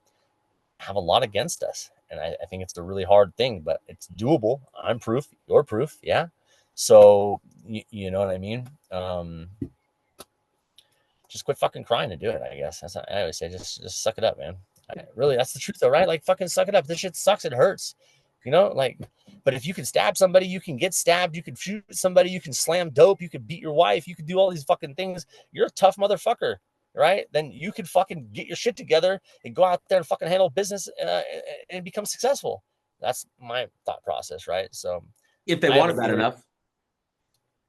have a lot against us. And I think it's a really hard thing, but it's doable. I'm proof. You're proof. Yeah. So you know what I mean? Just quit fucking crying to do it. I guess that's what I always say. Just suck it up, man. Really, that's the truth, though, right? Like fucking suck it up. This shit sucks. It hurts, like. But if you can stab somebody, you can get stabbed. You can shoot somebody. You can slam dope. You can beat your wife. You can do all these fucking things. You're a tough motherfucker, right? Then you can fucking get your shit together and go out there and fucking handle business and become successful. That's my thought process, right? So If they I have want a it bad theory. enough.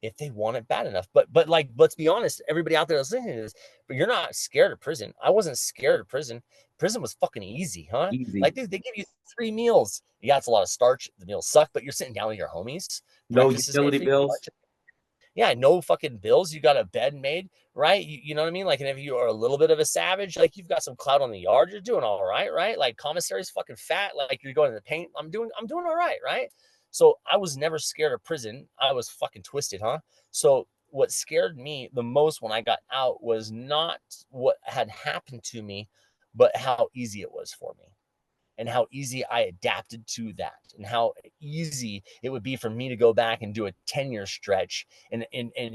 If they want it bad enough. But like, let's be honest, everybody out there is listening to this, but you're not scared of prison. I wasn't scared of prison. Prison was fucking easy, huh? Easy. Like, dude, they give you 3 meals. Yeah, it's a lot of starch. The meals suck, but you're sitting down with your homies. No Breakfast is made utility for you. bills. Yeah, no fucking bills. You got a bed made, right? You know what I mean? Like, and if you are a little bit of a savage, like you've got some clout on the yard, you're doing all right, right? Like commissary's fucking fat, like you're going to the paint. I'm doing all right, right? So I was never scared of prison. I was fucking twisted, huh? So what scared me the most when I got out was not what had happened to me, but how easy it was for me and how easy I adapted to that and how easy it would be for me to go back and do a 10-year stretch and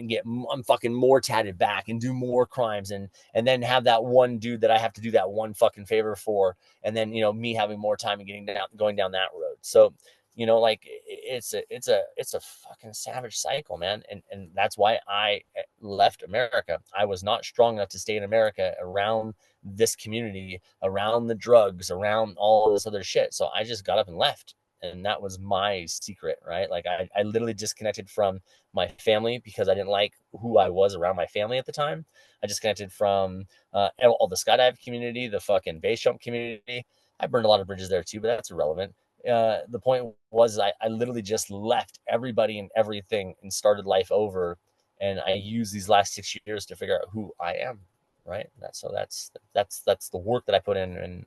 get I'm fucking more tatted back and do more crimes and then have that one dude that I have to do that one fucking favor for and then me having more time and going down that road. So like it's a fucking savage cycle, man. And that's why I left America. I was not strong enough to stay in America around this community, around the drugs, around all this other shit. So I just got up and left. And that was my secret, right? Like I literally disconnected from my family because I didn't like who I was around my family at the time. I disconnected from all the skydive community, the fucking base jump community. I burned a lot of bridges there too, but that's irrelevant. The point was I literally just left everybody and everything and started life over. And I used these last 6 years to figure out who I am, right? That's the work that I put in, and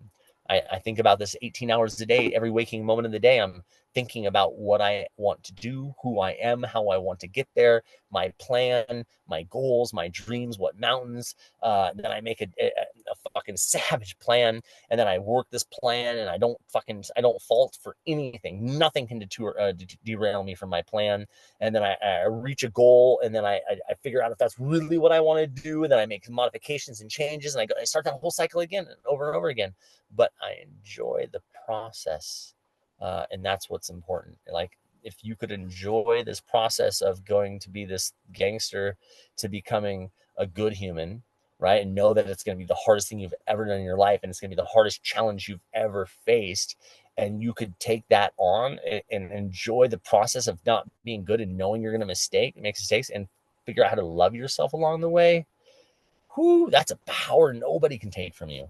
I think about this 18 hours a day, every waking moment of the day. I'm thinking about what I want to do, who I am, how I want to get there, my plan, my goals, my dreams, what mountains. Then I make a fucking savage plan, and then I work this plan, and I don't fault for anything. Nothing can derail me from my plan. And then I reach a goal, and then I figure out if that's really what I want to do, and then I make modifications and changes, and I start that whole cycle again over and over again. But I enjoy the process, and that's what's important. Like if you could enjoy this process of going to be this gangster to becoming a good human, right, and know that it's going to be the hardest thing you've ever done in your life, and it's going to be the hardest challenge you've ever faced, and you could take that on and enjoy the process of not being good and knowing you're going to make mistakes and figure out how to love yourself along the way. Whoo, that's a power nobody can take from you.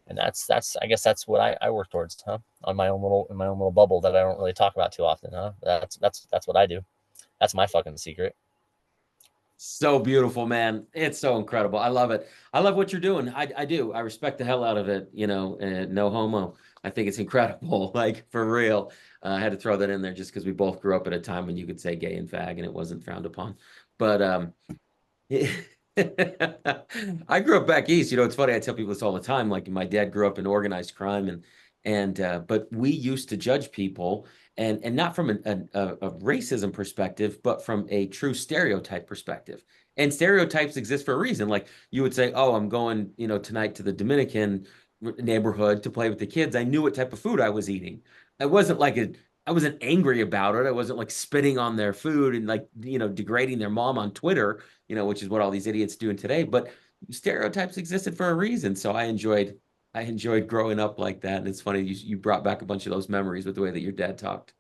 And that's I guess that's what I work towards, huh? On my own little bubble that I don't really talk about too often, huh? That's what I do. That's my fucking secret. So beautiful, man. It's so incredible. I love it. I love what you're doing. I do. I respect the hell out of it, no homo. I think it's incredible, like for real. I had to throw that in there just because we both grew up at a time when you could say gay and fag and it wasn't frowned upon. But I grew up back east. It's funny. I tell people this all the time. Like my dad grew up in organized crime, and but we used to judge people, and not from a racism perspective, but from a true stereotype perspective. And stereotypes exist for a reason. Like you would say, "Oh, I'm going, tonight to the Dominican neighborhood to play with the kids." I knew what type of food I was eating. I wasn't like I wasn't angry about it. I wasn't like spitting on their food and like, degrading their mom on Twitter, which is what all these idiots doing today. But stereotypes existed for a reason. So I enjoyed growing up like that. And it's funny, you brought back a bunch of those memories with the way that your dad talked.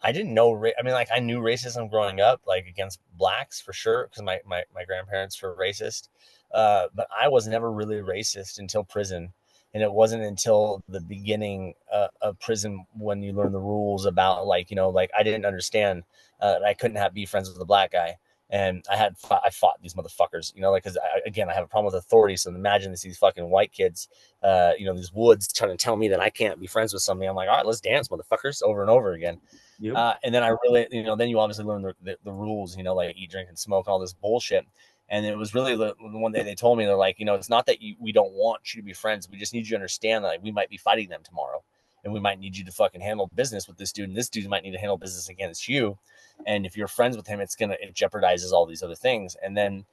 I didn't know. I mean, like I knew racism growing up, like against blacks for sure, because my grandparents were racist. But I was never really racist until prison. And it wasn't until the beginning of prison when you learn the rules about, like, like I didn't understand that I couldn't be friends with a black guy. And I fought these motherfuckers, like, because again, I have a problem with authority. So imagine these fucking white kids, these woods trying to tell me that I can't be friends with somebody. I'm like, all right, let's dance, motherfuckers, over and over again. Yep. And then I really, then you obviously learn the rules, like eat, drink, and smoke, all this bullshit. And it was really the one day they told me, they're like, it's not that we don't want you to be friends. We just need you to understand that, like, we might be fighting them tomorrow, and we might need you to fucking handle business with this dude. And this dude might need to handle business against you. And if you're friends with him, it jeopardizes all these other things. And then,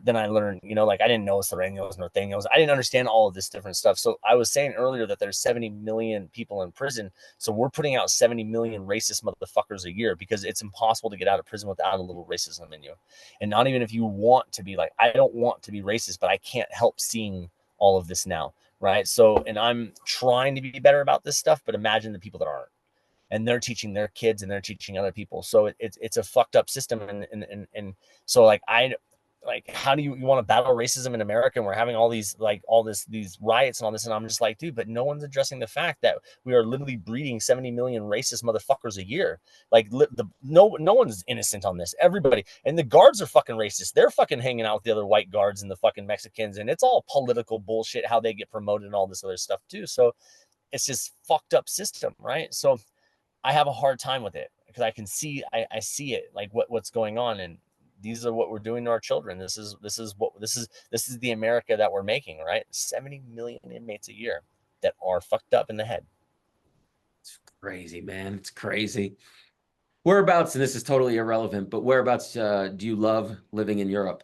then I learned, like, I didn't know Serenios, Norteños. I didn't understand all of this different stuff. So I was saying earlier that there's 70 million people in prison. So we're putting out 70 million racist motherfuckers a year, because it's impossible to get out of prison without a little racism in you. And not even if you want to be, like, I don't want to be racist, but I can't help seeing all of this now. Right. So, and I'm trying to be better about this stuff, but imagine the people that aren't, and they're teaching their kids and they're teaching other people. So it's a fucked up system. And so, like, how do you want to battle racism in America? And we're having all these, like, these riots and all this. And I'm just like, dude, but no one's addressing the fact that we are literally breeding 70 million racist motherfuckers a year. Like, no one's innocent on this. Everybody. And the guards are fucking racist. They're fucking hanging out with the other white guards and the fucking Mexicans. And it's all political bullshit, how they get promoted and all this other stuff too. So it's just fucked up system. Right. So I have a hard time with it, because I can see, I see it, like, what's going on. And these are what we're doing to our children. This is the America that we're making, right? 70 million inmates a year that are fucked up in the head. It's crazy, man. It's crazy. Whereabouts, and this is totally irrelevant, but whereabouts do you love living in Europe?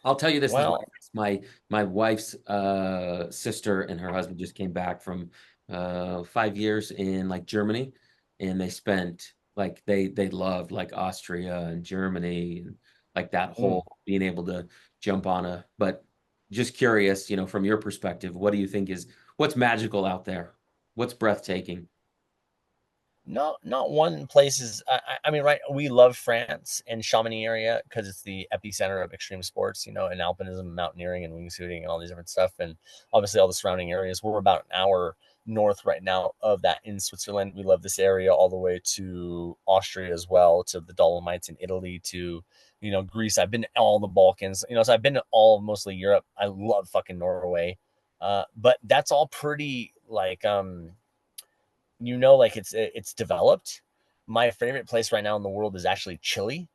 I'll tell you this is Well, my wife's sister and her husband just came back from 5 years in, like, Germany, and they spent, like, they loved, like, Austria and Germany, and, like, that whole being able to jump on but just curious, from your perspective, what do you think what's magical out there? What's breathtaking? not one place is, I mean, right, we love France and Chamonix area, because it's the epicenter of extreme sports, and alpinism, mountaineering, and wingsuiting, and all these different stuff. And obviously all the surrounding areas. We're about an hour north right now of that in Switzerland. We love this area, all the way to Austria as well, to the Dolomites in Italy, to Greece. I've been to all the Balkans, so I've been to all, mostly Europe. I love fucking Norway. But that's all pretty, like, like, it's developed. My favorite place right now in the world is actually Chile.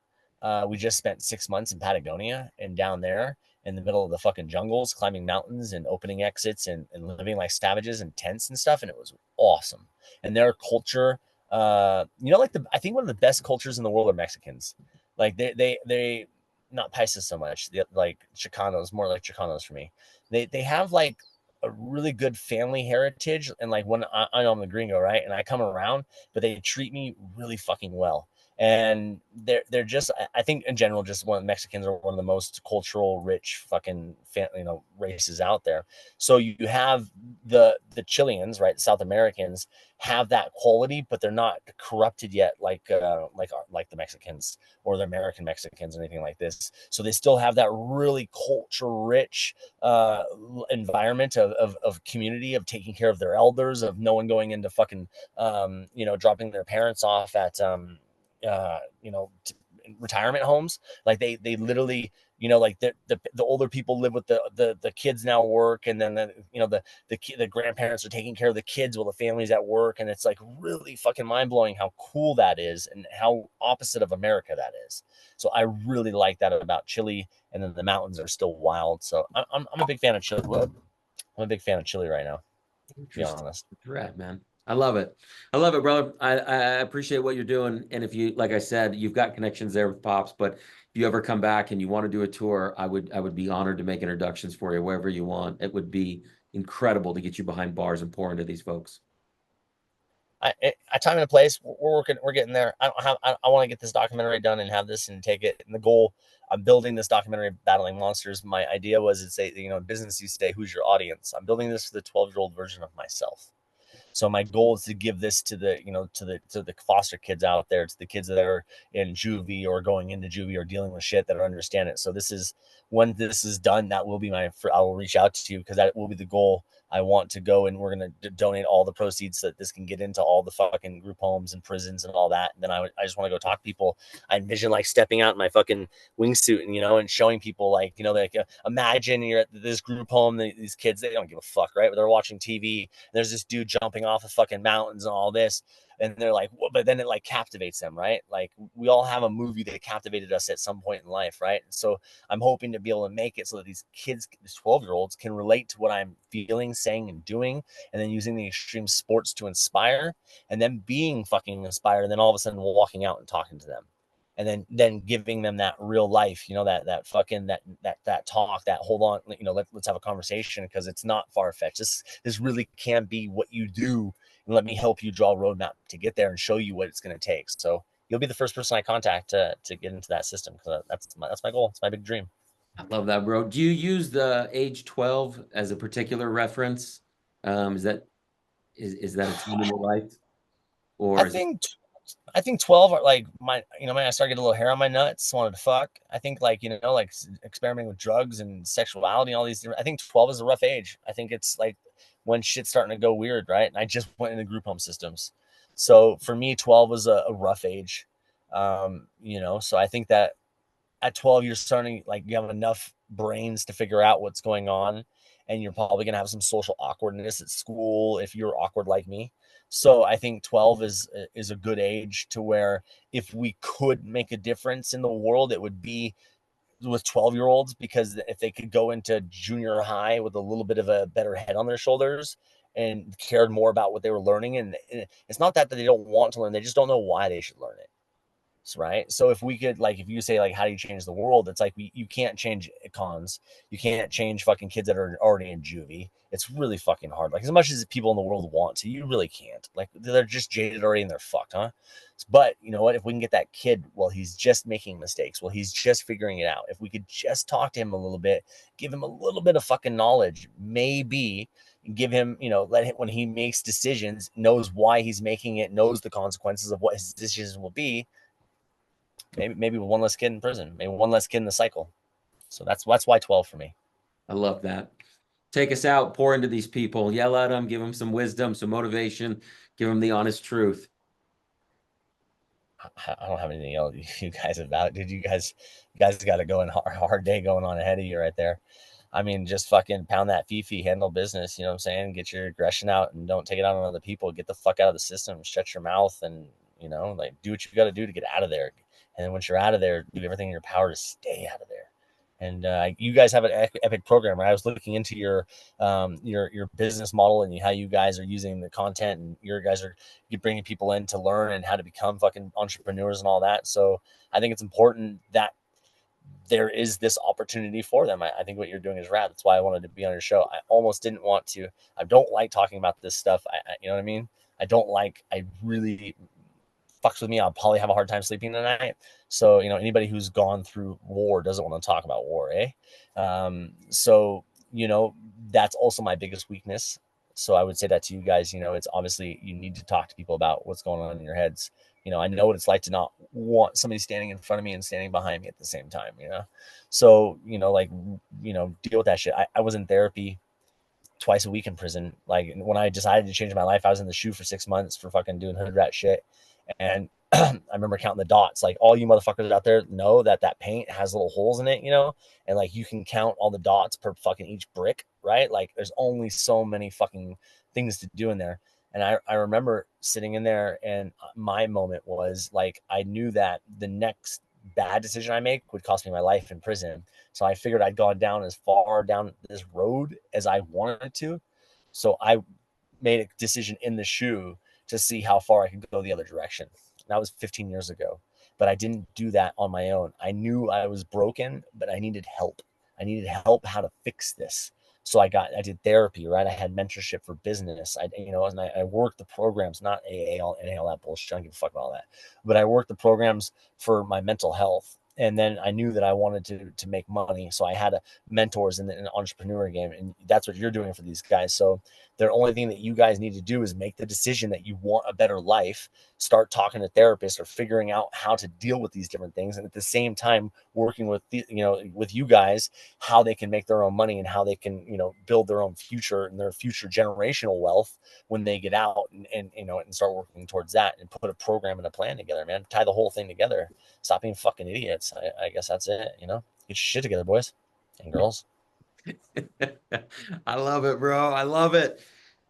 We just spent 6 months in Patagonia, and down there in the middle of the fucking jungles, climbing mountains and opening exits, and living like savages in tents and stuff. And it was awesome. And their culture, like, I think one of the best cultures in the world are Mexicans. Like, they not paisas so much, like Chicanos, more like Chicanos for me. They have, like, a really good family heritage. And, like, when I know I'm the gringo, right, and I come around, but they treat me really fucking well. And they're just, I think in general, just one of the Mexicans are one of the most cultural rich fucking races out there. So you have the Chileans, right, the South Americans, have that quality, but they're not corrupted yet, like the Mexicans or the American Mexicans or anything like this. So they still have that really culture rich environment of community, of taking care of their elders, of no one going into fucking dropping their parents off at uh, you know, retirement homes. Like, they literally, like, the older people live with the kids now work, and then the grandparents are taking care of the kids while the family's at work. And it's, like, really fucking mind blowing how cool that is, and how opposite of America that is. So I really like that about Chile. And then the mountains are still wild. So I'm a big fan of Chile. I'm a big fan of Chile right now, to be Interesting. honest. Rad, man. I love it. I love it, brother. I appreciate what you're doing. And if you, like I said, you've got connections there with Pops, but if you ever come back and you want to do a tour, I would be honored to make introductions for you wherever you want. It would be incredible to get you behind bars and pour into these folks. I time and a place. We're getting there. I don't have. I want to get this documentary done and have this and take it. And the goal, I'm building this documentary, Battling Monsters. My idea was, it's a, business used to say, who's your audience? I'm building this for the 12-year-old version of myself. So my goal is to give this to the, to the foster kids out there, to the kids that are in juvie or going into juvie or dealing with shit that understand it. So this is, when this is done, that will be I will reach out to you, because that will be the goal. I want to go, and we're going to donate all the proceeds so that this can get into all the fucking group homes and prisons and all that. And then I just want to go talk to people. I envision like stepping out in my fucking wingsuit and, and showing people like, imagine you're at this group home, these kids, they don't give a fuck, right? But they're watching TV, and there's this dude jumping off of fucking mountains and all this. And they're like, well, but then it like captivates them, right? Like we all have a movie that captivated us at some point in life, right? And so I'm hoping to be able to make it so that these kids, these 12-year-olds, can relate to what I'm feeling, saying, and doing, and then using the extreme sports to inspire, and then being fucking inspired, and then all of a sudden walking out and talking to them, and then giving them that real life, that fucking that talk, that hold on, let's have a conversation, because it's not far-fetched. This really can be what you do, and let me help you draw a roadmap to get there and show you what it's going to take. So you'll be the first person I contact to get into that system, because that's my goal. It's my big dream. I love that, bro. Do you use the age 12 as a particular reference? Is that a time in your life, I or is it? think I think 12 are like I started getting a little hair on my nuts, wanted to fuck. I think like, like experimenting with drugs and sexuality, and all these different, I think 12 is a rough age. I think it's like when shit's starting to go weird, right? And I just went into group home systems. So for me, 12 was a rough age. So I think that at 12 you're starting, like, you have enough brains to figure out what's going on, and you're probably going to have some social awkwardness at school if you're awkward like me. So I think 12 is a good age to where, if we could make a difference in the world, it would be with 12-year-olds, because if they could go into junior high with a little bit of a better head on their shoulders and cared more about what they were learning, and it's not that they don't want to learn, they just don't know why they should learn it. Right. So if we could, like, if you say like, how do you change the world, it's like, you can't change cons, you can't change fucking kids that are already in juvie. It's really fucking hard. Like, as much as people in the world want to, you really can't. Like, they're just jaded already and they're fucked, huh? But you know what, if we can get that kid, well, he's just making mistakes, well, he's just figuring it out, if we could just talk to him a little bit, give him a little bit of fucking knowledge, maybe give him, let him, when he makes decisions, knows why he's making it, knows the consequences of what his decisions will be. Maybe one less kid in prison, maybe one less kid in the cycle. So that's why 12 for me. I love that. Take us out, pour into these people, yell at them, give them some wisdom, some motivation, give them the honest truth. I don't have anything else you guys about. Did you guys got to go in hard day going on ahead of you right there. I mean, just fucking pound that fifi, handle business. You know what I'm saying? Get your aggression out and don't take it out on other people. Get the fuck out of the system. Shut your mouth and, like, do what you got to do to get out of there. And then once you're out of there, do everything in your power to stay out of there. And you guys have an epic program, right? I was looking into your business model and how you guys are using the content, and you bringing people in to learn and how to become fucking entrepreneurs and all that. So I think it's important that there is this opportunity for them. I think what you're doing is rad. That's why I wanted to be on your show. I almost didn't want to. I don't like talking about this stuff. You know what I mean? I really fucks with me. I'll probably have a hard time sleeping tonight. So, anybody who's gone through war doesn't want to talk about war, eh? So, that's also my biggest weakness. So I would say that to you guys, it's obviously, you need to talk to people about what's going on in your heads. I know what it's like to not want somebody standing in front of me and standing behind me at the same time, So, deal with that shit. I was in therapy twice a week in prison. Like, when I decided to change my life, I was in the shoe for 6 months for fucking doing hood rat shit. And I remember counting the dots. Like, all you motherfuckers out there know that paint has little holes in it, and like, you can count all the dots per fucking each brick, right? Like, there's only so many fucking things to do in there. And I remember sitting in there, and my moment was like, I knew that the next bad decision I make would cost me my life in prison. So I figured I'd gone down as far down this road as I wanted to. So I made a decision in the shoe to see how far I could go the other direction. That was 15 years ago. But I didn't do that on my own. I knew I was broken, but I needed help. I needed help how to fix this. So I did therapy, right? I had mentorship for business. And I worked the programs, not AA, all that bullshit. I don't give a fuck about all that. But I worked the programs for my mental health. And then I knew that I wanted to make money. So I had mentors in the entrepreneur game. And that's what you're doing for these guys. So The only thing that you guys need to do is make the decision that you want a better life, start talking to therapists or figuring out how to deal with these different things. And at the same time, working with with you guys, how they can make their own money and how they can, build their own future and their future generational wealth when they get out, and start working towards that and put a program and a plan together, man. Tie the whole thing together. Stop being fucking idiots. I guess that's it. Get your shit together, boys and girls. I love it, bro. I love it.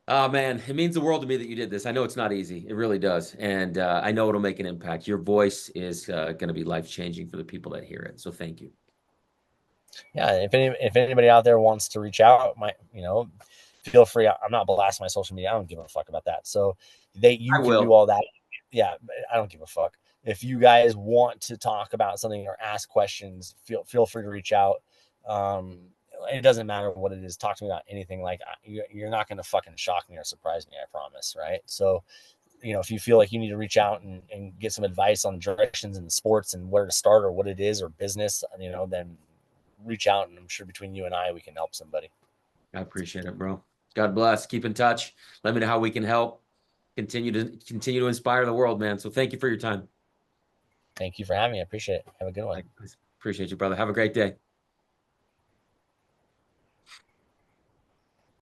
Oh man, it means the world to me that you did this. I know it's not easy. It really does. And I know it'll make an impact. Your voice is going to be life-changing for the people that hear it. So thank you. Yeah, if anybody out there wants to reach out, feel free. I'm not blasting my social media. I don't give a fuck about that. So you can do all that. Yeah, I don't give a fuck. If you guys want to talk about something or ask questions, feel free to reach out. It doesn't matter what it is. Talk to me about anything. Like, you're not going to fucking shock me or surprise me. I promise. Right. So, if you feel like you need to reach out and get some advice on directions in the sports and where to start or what it is or business, then reach out, and I'm sure between you and I, we can help somebody. I appreciate it, bro. God bless. Keep in touch. Let me know how we can help. Continue to inspire the world, man. So thank you for your time. Thank you for having me. I appreciate it. Have a good one. Appreciate you, brother. Have a great day.